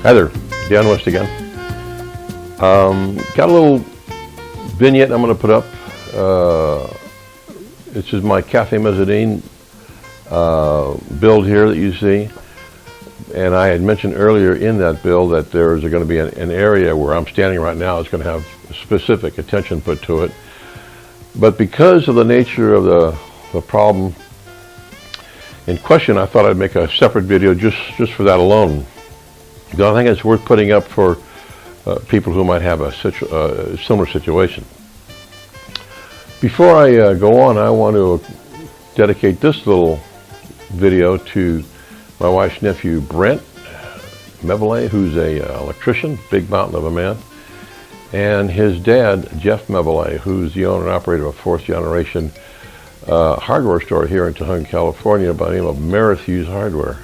Hi there, Dan West again. Got a little vignette I'm going to put up. This is my cafe mezzanine build here that you see. And I had mentioned earlier in that build that there is going to be an area where I'm standing right now is going to have specific attention put to it. But because of the nature of the problem in question, I thought I'd make a separate video just for that alone. I think it's worth putting up for people who might have a similar situation. Before I go on, I want to dedicate this little video to my wife's nephew, Brent Mevelet, who's a electrician, big mountain of a man, and his dad, Jeff Mevelet, who's the owner and operator of a fourth generation hardware store here in Tennon, California by the name of Merithew's Hardware.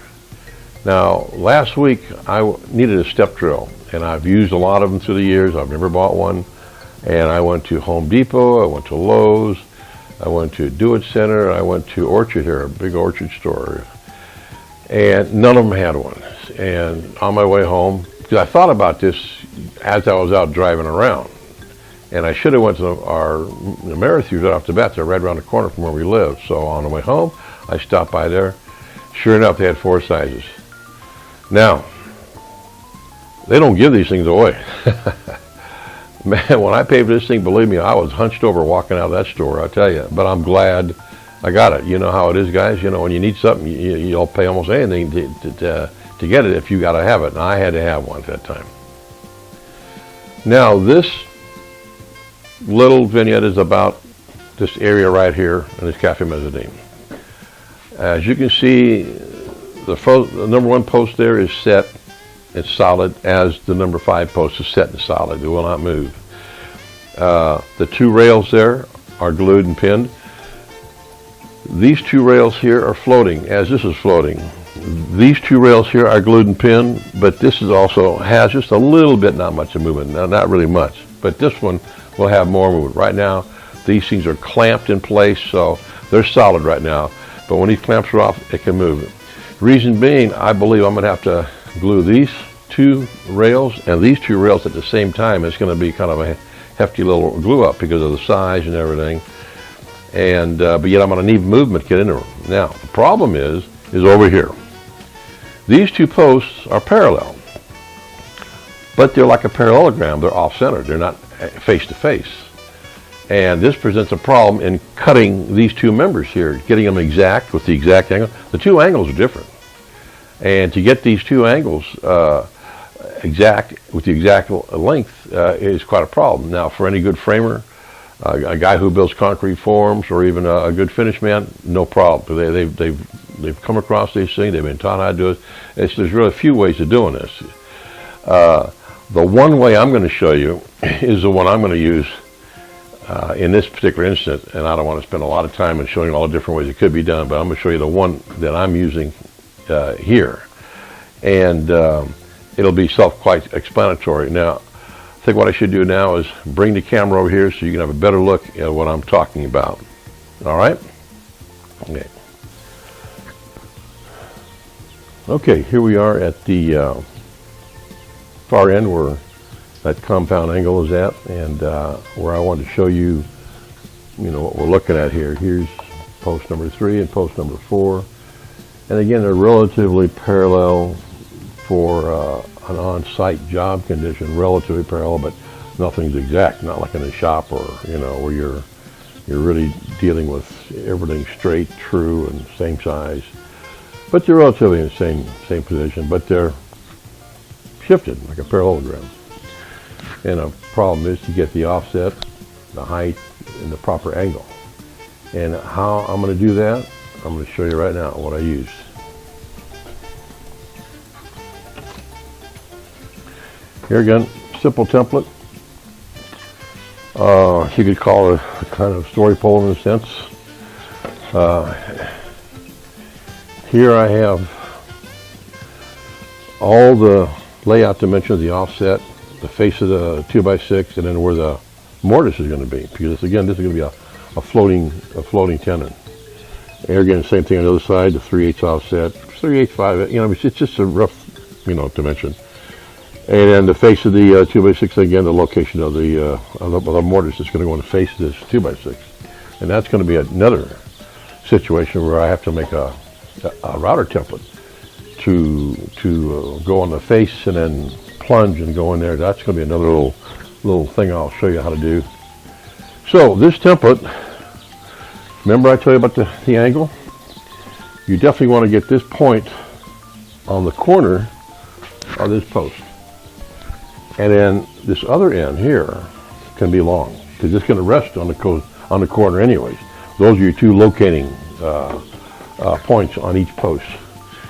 Now, last week I needed a step drill, and I've used a lot of them through the years. I've never bought one. And I went to Home Depot, I went to Lowe's, I went to Do It Center, I went to Orchard here, a big orchard store. And none of them had one. And on my way home, because I thought about this as I was out driving around, and I should have went to our Merithew's right off the bat. They're right around the corner from where we live. So on the way home, I stopped by there. Sure enough, they had 4 sizes. Now, they don't give these things away. Man, when I paid for this thing, believe me, I was hunched over walking out of that store, I tell you. But I'm glad I got it. You know how it is, guys. You know, when you need something, you'll pay almost anything to get it if you got to have it. And I had to have one at that time. Now, this little vignette is about this area right here in this cafe mezzanine. As you can see, the number 1 post there is set. It's solid, as the number 5 post is set and solid. It will not move. The 2 rails there are glued and pinned. These 2 rails here are floating, as this is floating. These 2 rails here are glued and pinned, but this is also has just a little bit, not much of movement. Now, not really much, but this one will have more movement. Right now, these things are clamped in place, so they're solid right now. But when these clamps are off, it can move. Reason being, I believe I'm going to have to glue these 2 rails and these 2 rails at the same time. It's going to be kind of a hefty little glue up because of the size and everything. And but yet I'm going to need movement to get into them. Now, the problem is over here. These 2 posts are parallel, but they're like a parallelogram. They're off-centered. They're not face-to-face. And this presents a problem in cutting these 2 members here, getting them exact with the exact angle. The 2 angles are different. And to get these 2 angles exact with the exact length is quite a problem. Now, for any good framer, a guy who builds concrete forms, or even a good finish man, no problem. They've come across these things. They've been taught how to do it. There's really a few ways of doing this. The one way I'm going to show you is the one I'm going to use in this particular instance, and I don't want to spend a lot of time in showing all the different ways it could be done, but I'm going to show you the one that I'm using here, and it'll be quite explanatory. Now, I think what I should do now is bring the camera over here so you can have a better look at what I'm talking about. All right? Okay. Okay, here we are at the far end where that compound angle is at, and where I want to show you, what we're looking at here. Here's post number 3 and post number 4. And again, they're relatively parallel for an on-site job condition, relatively parallel, but nothing's exact, not like in a shop or, where you're really dealing with everything straight, true, and same size. But they're relatively in the same position, but they're shifted like a parallelogram. And the problem is to get the offset, the height, and the proper angle. And how I'm going to do that, I'm going to show you right now what I used. Here again, simple template. You could call it a kind of story pole in a sense. Here I have all the layout dimensions, the offset, the face of the 2x6, and then where the mortis is going to be. Because again, this is going to be a floating tenon. Here again, same thing on the other side, the 3/8 offset, 3/8, 5. It's just a rough, dimension. And then the face of the 2x6, again, the location of the mortise is going to go in the face of this 2x6. And that's going to be another situation where I have to make a router template to go on the face and then plunge and go in there. That's going to be another little thing I'll show you how to do. So this template, remember I told you about the angle? You definitely want to get this point on the corner of this post. And then this other end here can be long, because it's going to rest on the corner anyways. Those are your two locating points on each post.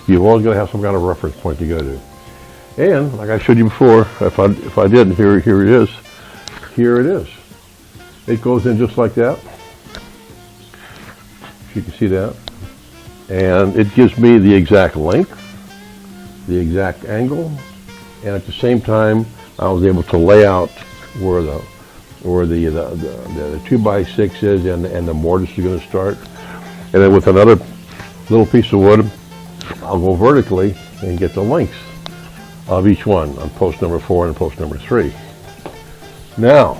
You've always got to have some kind of reference point to go to. And like I showed you before, if I didn't, here it is. Here it is. It goes in just like that. If you can see that. And it gives me the exact length, the exact angle, and at the same time I was able to lay out where the 2x6 is and the mortise is going to start. And then with another little piece of wood, I'll go vertically and get the lengths of each one on post number 4 and post number 3. Now,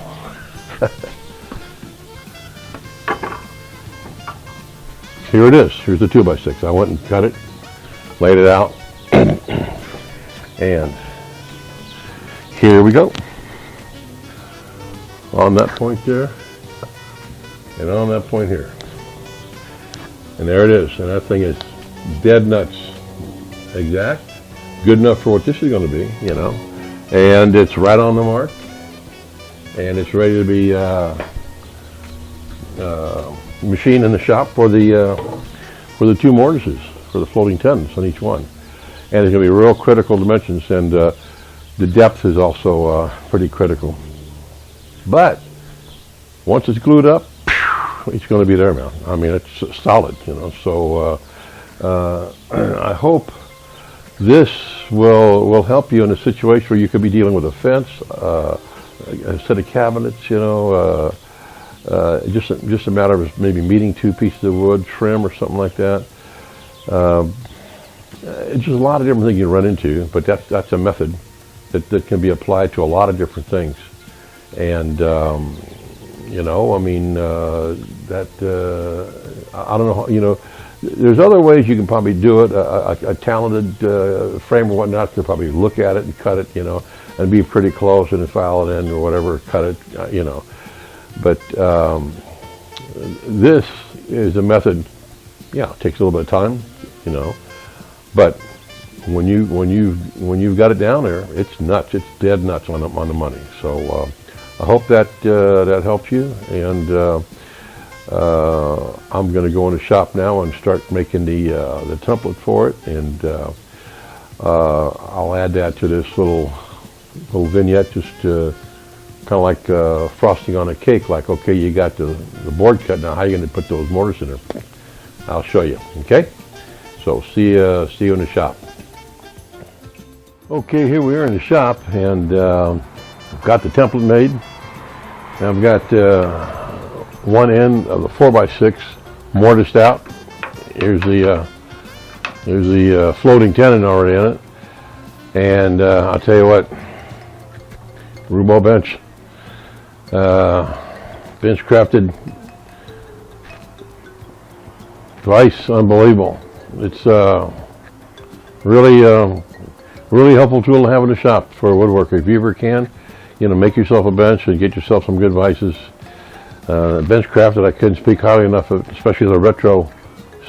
here it is. Here's the 2x6. I went and cut it, laid it out, and here we go. On that point there, and on that point here. And there it is. And that thing is dead nuts. Exact. Good enough for what this is going to be, you know. And it's right on the mark. And it's ready to be machined in the shop for the two mortises, for the floating tenons on each one. And it's going to be real critical dimensions, and the depth is also pretty critical. But once it's glued up, it's going to be there, man. I mean, it's solid, you know. So I hope this will help you in a situation where you could be dealing with a fence, a set of cabinets, you know, just a matter of maybe meeting two pieces of wood, trim or something like that. It's just a lot of different things you run into, but that's a method that can be applied to a lot of different things. And you know, I mean, I don't know, you know, there's other ways you can probably do it. A talented framer or whatnot could probably look at it and cut it, you know, and be pretty close and file it in or whatever, cut it, you know. But this is a method. Yeah, it takes a little bit of time, you know, but when you've got it down there, it's nuts. It's dead nuts on the money. So I hope that helps you, and I'm going to go in the shop now and start making the template for it, and I'll add that to this little vignette, just kind of like frosting on a cake. Like, okay, you got the board cut, now how are you going to put those mortars in there? I'll show you. Okay, so see you in the shop. Okay, here we are in the shop, and I've got the template made. And I've got one end of the 4x6 mortised out. Here's the floating tenon already in it. And I'll tell you what, Roubo bench, bench crafted vise, unbelievable. It's really helpful tool to have in the shop for a woodworker. If you ever can, you know, make yourself a bench and get yourself some good vices. Bench crafted, I couldn't speak highly enough of, especially the retro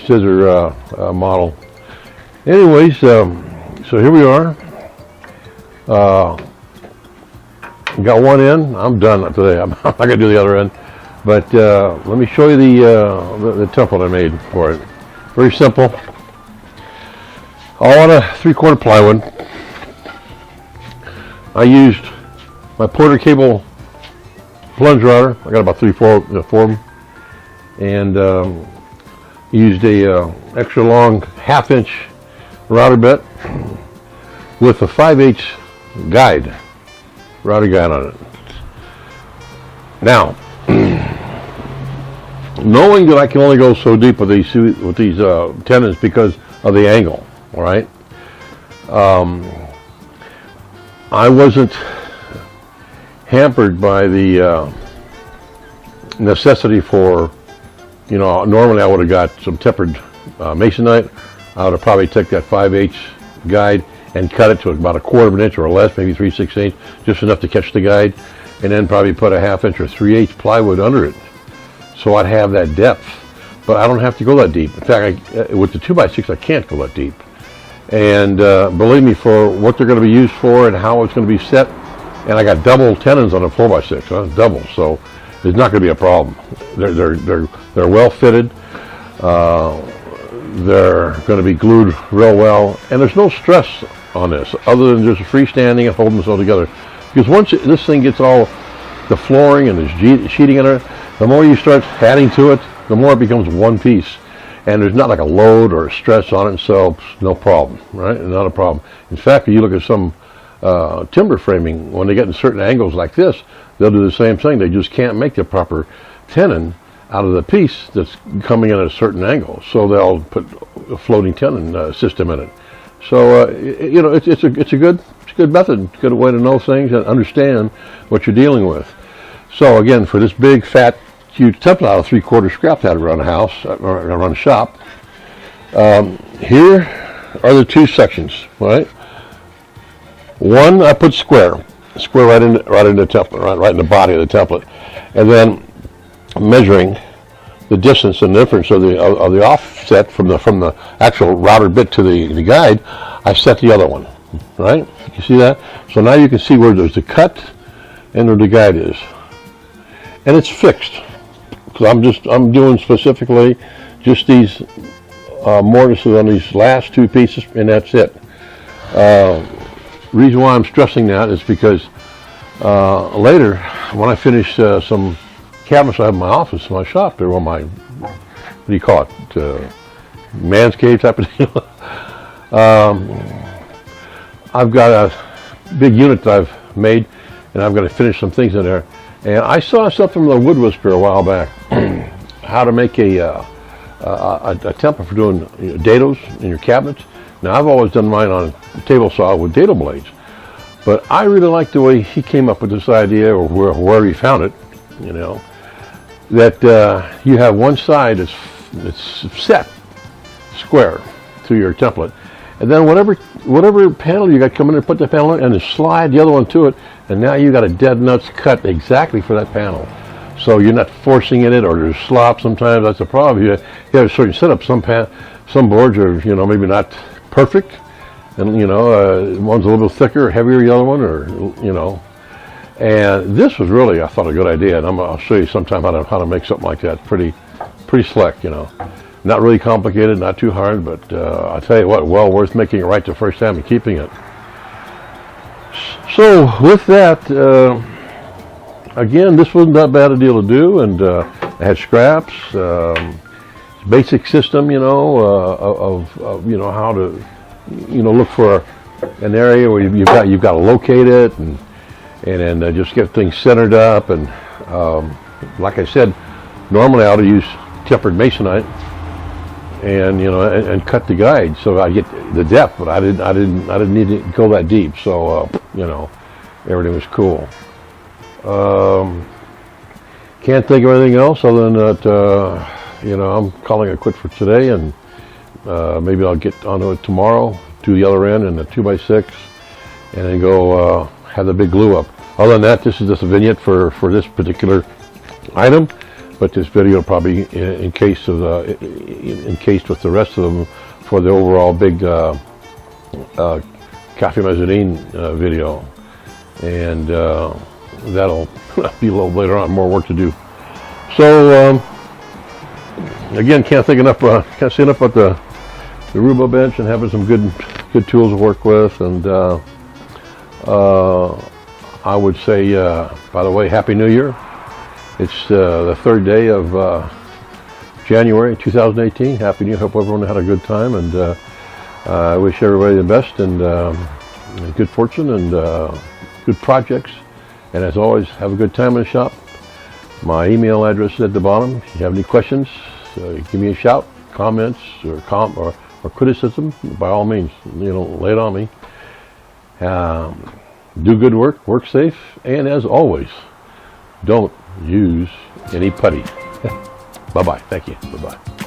scissor model. Anyways, so here we are. Got one end. I'm done today. I'm not gonna do the other end, but let me show you the template I made for it. Very simple. All on a 3/4 plywood. I used my Porter cable plunge router. I got about 3/4 of them, and used a extra long 1/2-inch router bit with a 5/8 guide, router guide on it. Now, knowing that I can only go so deep with these tenons because of the angle, all right? I wasn't hampered by the necessity for, normally I would have got some tempered masonite. I would have probably took that 5/8 guide and cut it to about 1/4 of an inch or less, maybe 3/16, just enough to catch the guide, and then probably put a 1/2 inch or 3/8 plywood under it, so I'd have that depth. But I don't have to go that deep. In fact, with the 2x6, I can't go that deep. And believe me, for what they're going to be used for and how it's going to be set, and I got double tenons on a 4x6, double, so it's not going to be a problem. They're well fitted. They're going to be glued real well, and there's no stress on this other than just freestanding and holding this all together. Because once this thing gets all the flooring and the sheeting in it, the more you start adding to it, the more it becomes one piece, and there's not like a load or a stress on it, so no problem, right? Not a problem. In fact, if you look at some timber framing, when they get in certain angles like this, they'll do the same thing. They just can't make the proper tenon out of the piece that's coming in at a certain angle, so they'll put a floating tenon system in it. So it's a good method, good way to know things and understand what you're dealing with. So again, for this big fat huge template out of 3/4 scrap that around the house, around the shop, here are the two sections, right? One I put square right in the template, right in the body of the template, and then measuring the distance and difference of the offset from the actual router bit to the guide, I set the other one, right? You see that? So now you can see where there's the cut and where the guide is, and it's fixed. Because I'm doing specifically just these mortises on these last two pieces, and that's it. Reason why I'm stressing that is because later, when I finish some cabinets I have in my office, my shop, they're on my, what do you call it, man's cave type of deal. I've got a big unit that I've made, and I've got to finish some things in there. And I saw something from the Wood Whisperer a while back, how to make a template for doing dados in your cabinets. Now, I've always done mine on table saw with dado blades, but I really like the way he came up with this idea, or where he found it, that you have one side that's set square to your template, and then whatever panel you got coming in, put the panel in, and then slide the other one to it, and now you got a dead nuts cut exactly for that panel. So you're not forcing in it, or there's slop sometimes. That's a problem. You have a certain setup. Some boards are, maybe not perfect, and one's a little bit thicker or heavier, the other one, or And this was really, I thought, a good idea, and I'll show you sometime how to make something like that. Pretty slick, Not really complicated, not too hard, but I'll tell you what, well worth making it right the first time and keeping it. So with that, again, this wasn't that bad a deal to do, and I had scraps, basic system, of how to, look for an area where you've got to locate it, and then just get things centered up, and like I said, normally I would use tempered masonite, and and cut the guide so I get the depth, but I didn't need to go that deep, so everything was cool. Can't think of anything else other than that I'm calling it quit for today, and maybe I'll get onto it tomorrow, do the other end and the 2x6, and then go have the big glue up. Other than that, this is just a vignette for this particular item. But this video will probably encased with the rest of them for the overall big Cafe Mezzanine video, and that'll be a little later on. More work to do. So again, can't say enough about the Rubo bench and having some good tools to work with, and I would say, by the way, Happy New Year. It's the third day of January 2018. Happy New Year. Hope everyone had a good time, and I wish everybody the best, and good fortune, and good projects. And as always, have a good time in the shop. My email address is at the bottom. If you have any questions, give me a shout, comments, or criticism. By all means, lay it on me. Do good work, work safe, and as always, don't use any putty. Bye-bye. Thank you. Bye-bye.